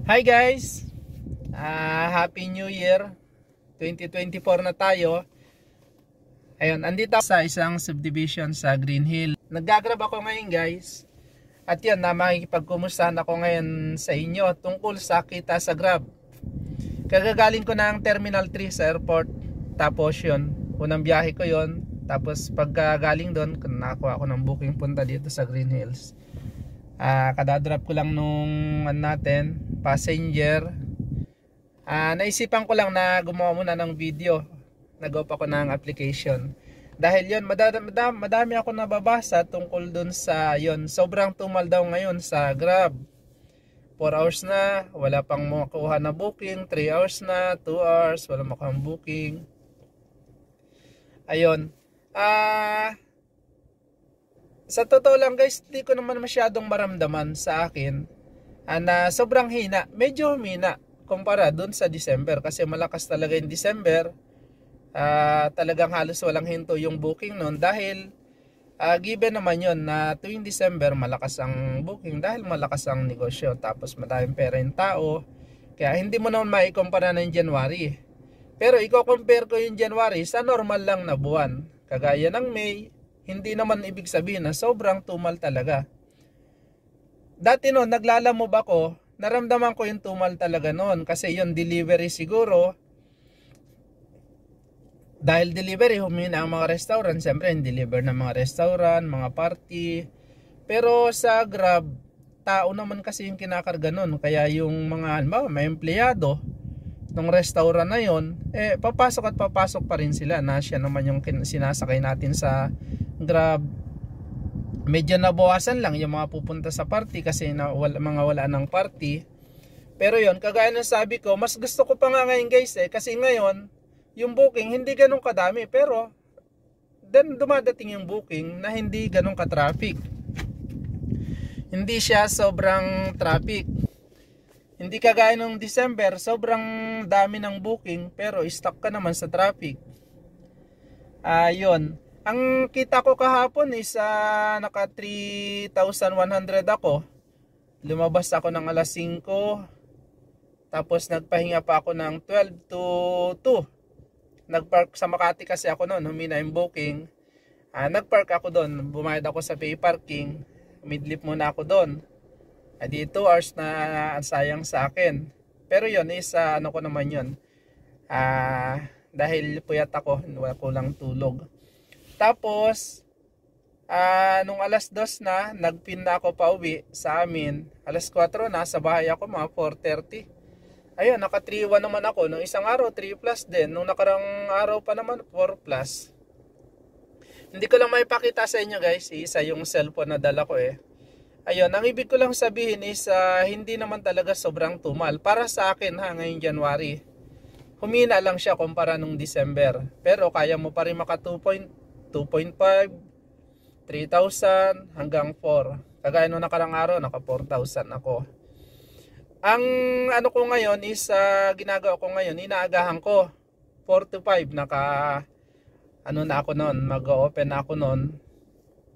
Hi guys! Happy New Year! 2024 na tayo. Ayun, andito ako sa isang subdivision sa Green Hill. Naggagrab ako ngayon guys. At yan, makikipagkumustahan ako ngayon sa inyo tungkol sa kita sa Grab. Kagagaling ko ng Terminal 3 sa airport. Tapos yun, unang biyahe ko yun. Tapos pagkagaling doon, nakakuha ako ng booking punta dito sa Green Hills. Kadadrop ko lang nung natin, passenger. Naisipan ko lang na gumawa muna ng video. Nag-open ako ng application. Dahil yun, madami ako nababasa tungkol dun sa yun. Sobrang tumal daw ngayon sa Grab. 4 hours na, wala pang makuha na booking. 3 hours na, 2 hours, wala makuha booking. Ayun. Sa totoo lang guys, hindi ko naman masyadong maramdaman sa akin na sobrang hina. Medyo humina kumpara dun sa December. Kasi malakas talaga yung December. Talagang halos walang hinto yung booking nun. Dahil given naman yun na tuwing December malakas ang booking. Dahil malakas ang negosyo. Tapos madaming pera yung tao. Kaya hindi mo naman maikumpara ng January. Pero i-compare ko yung January sa normal lang na buwan. Kagaya ng May. Hindi naman ibig sabihin na sobrang tumal talaga. Dati noon, naglalamove ako, naramdaman ko yung tumal talaga noon. Kasi yung delivery siguro, dahil delivery, humina ang mga restaurant. Siyempre, yung deliver ng mga restaurant, mga party. Pero sa Grab, tao naman kasi yung kinakarga noon. Kaya yung mga, may empleyado ng restaurant na yon, papasok at papasok pa rin sila. Na siya naman yung sinasakay natin sa Grab. Medyo nabawasan lang yung mga pupunta sa party kasi wala ng party. Pero yon, kagaya ng sabi ko, mas gusto ko pa nga ngayon guys kasi ngayon yung booking hindi ganun kadami, pero then dumadating yung booking na hindi ganun ka-traffic. Hindi siya sobrang traffic. Hindi kagaya nung December, sobrang dami ng booking pero stuck ka naman sa traffic. Yun. Ang kita ko kahapon is naka 3,100 ako. Lumabas ako ng alas 5. Tapos nagpahinga pa ako ng 12 to 2. Nagpark sa Makati kasi ako noon, humina yung booking. Nagpark ako doon, bumayad ako sa pay parking. Midlip muna ako doon. Di 2 hours na sayang sa akin. Pero yun is ano ko naman yun. Dahil puyat ako, wala ko lang tulog. Tapos, nung alas 2 na, nagpin na ako pa uwi sa amin. Alas 4 na, sa bahay ako mga 4:30. Ayun, naka 3-1 naman ako. Nung isang araw, 3 plus din. Nung nakarang araw pa naman, 4 plus. Hindi ko lang maipakita sa inyo guys. Isa yung cellphone na dala ko Ayun, ang ibig ko lang sabihin is hindi naman talaga sobrang tumal. Para sa akin ngayong January. Humina lang siya kumpara nung December. Pero kaya mo pa rin maka 2.5, 3,000 hanggang 4. Kagaya nung nakarang araw, naka 4,000 ako. Ang ano ko ngayon is ginagawa ko ngayon, inaagahan ko 4 to 5 naka ano na ako noon, mag-open na ako noon.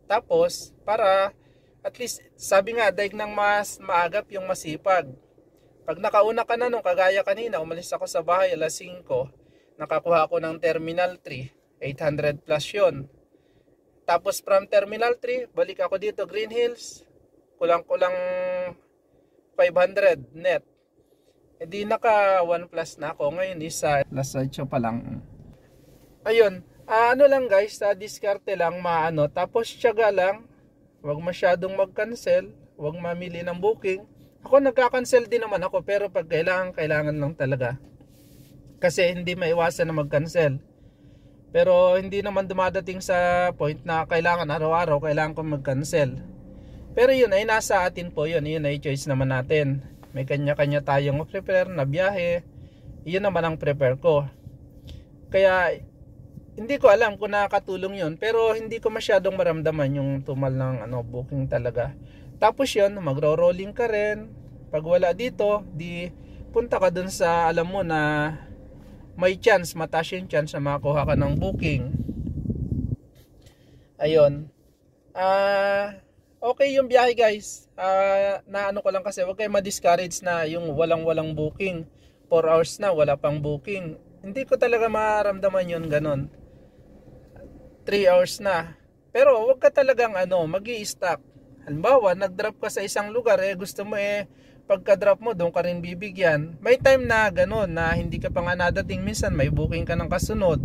Tapos para at least sabi nga daig ng mas maagap yung masipag. Pag nakauna ka na nung kagaya kanina, umalis ako sa bahay alas 5, nakakuha ako ng Terminal 3. 800 plus yun. Tapos from Terminal 3, balik ako dito Green Hills. Kulang-kulang 500 net. Di naka 1 plus na ako. Ngayon isa plus 8 pa lang. Ayun. Ano lang guys, diskarte lang maano. Tapos tiyaga lang. Huwag masyadong mag-cancel. Huwag mamili ng booking. Ako nagka-cancel din naman ako. Pero pag kailangan lang talaga. Kasi hindi maiwasan na mag-cancel. Pero hindi naman dumadating sa point na kailangan araw-araw, kailangan ko mag-cancel. Pero yun ay nasa atin po yun. Yun ay choice naman natin. May kanya-kanya tayong prepare na biyahe. Yun naman ang prepare ko. Kaya hindi ko alam kung nakakatulong yun. Pero hindi ko masyadong maramdaman yung tumal ng booking talaga. Tapos yun, magro-rolling ka rin. Pag wala dito, di punta ka dun sa alam mo na may chance, mataas yung chance na makakuha ka ng booking. Ayun. okay yung biyahe guys. Na ano ko lang kasi, huwag kayo ma-discourage na yung walang booking. 4 hours na, wala pang booking. Hindi ko talaga maramdaman yun ganon. 3 hours na. Pero huwag ka talagang magi-stuck. Halimbawa, nag-drop ka sa isang lugar, gusto mo pagka-drop mo, doon ka rin bibigyan. May time na ganon, na hindi ka pa nga nadating, minsan may booking ka ng kasunod.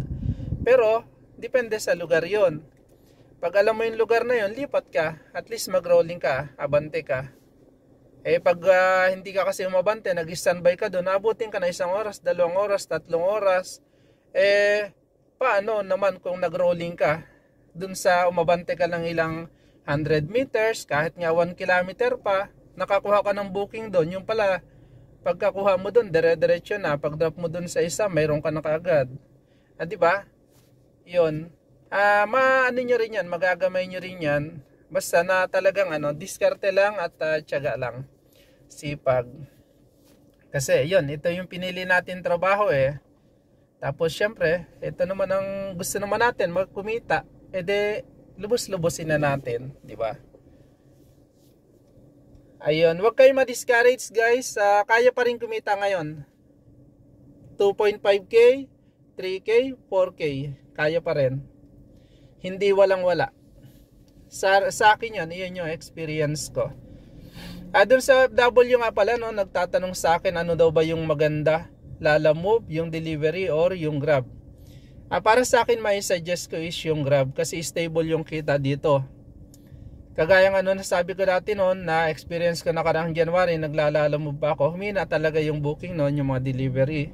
Pero, depende sa lugar yon. Pag alam mo yung lugar na yon, lipat ka. At least mag-rolling ka, abante ka. Pag hindi ka kasi umabante, nag-standby ka doon, abutin ka na 1 oras, 2 oras, 3 oras. Paano naman kung nag-rolling ka? Doon sa umabante ka lang ilang 100 meters, kahit nga 1 kilometer pa, nakakuha ka ng booking doon. Yung pala, pagkakuha mo doon, dire-diretso na. Pag drop mo doon sa isa, mayroon ka na kaagad. Di ba? Yun. Maano nyo rin yan, magagamay nyo rin yan. Basta na talagang diskarte lang at tiyaga lang. Sipag. Kasi yun, ito yung pinili natin trabaho Tapos syempre, ito naman ang gusto naman natin, magkumita. Lubos-lubosin na natin, di ba? Ayun, huwag kayo ma-discourage guys. Kaya pa rin kumita ngayon. 2.5k, 3k, 4k. Kaya pa rin. Hindi walang-wala. Sa akin yun yung experience ko. Doon sa FW nga pala, nagtatanong sa akin ano daw ba yung maganda, Lalamove, yung delivery or yung Grab. Para sa akin, may suggest ko is yung Grab kasi stable yung kita dito. Kagaya ng nasabi ko dati noon, na experience ko nakarang January, Lalamove pa ako, humina talaga yung booking noon, yung mga delivery.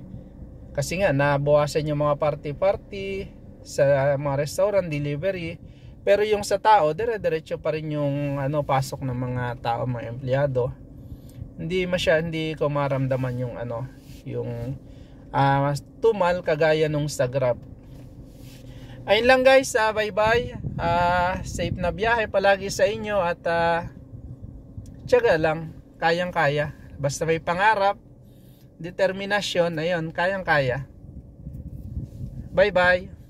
Kasi nga, nabawasan yung mga party-party sa mga restaurant, delivery. Pero yung sa tao, dire-diretso pa rin yung pasok ng mga tao, mga empleyado. Hindi ko maramdaman yung yung tumal kagaya nung sa Grab. Ayun lang guys, bye bye. Safe na biyahe palagi sa inyo at tiyaga lang, kayang-kaya. Basta may pangarap, determinasyon, ayun, kayang-kaya. Bye bye.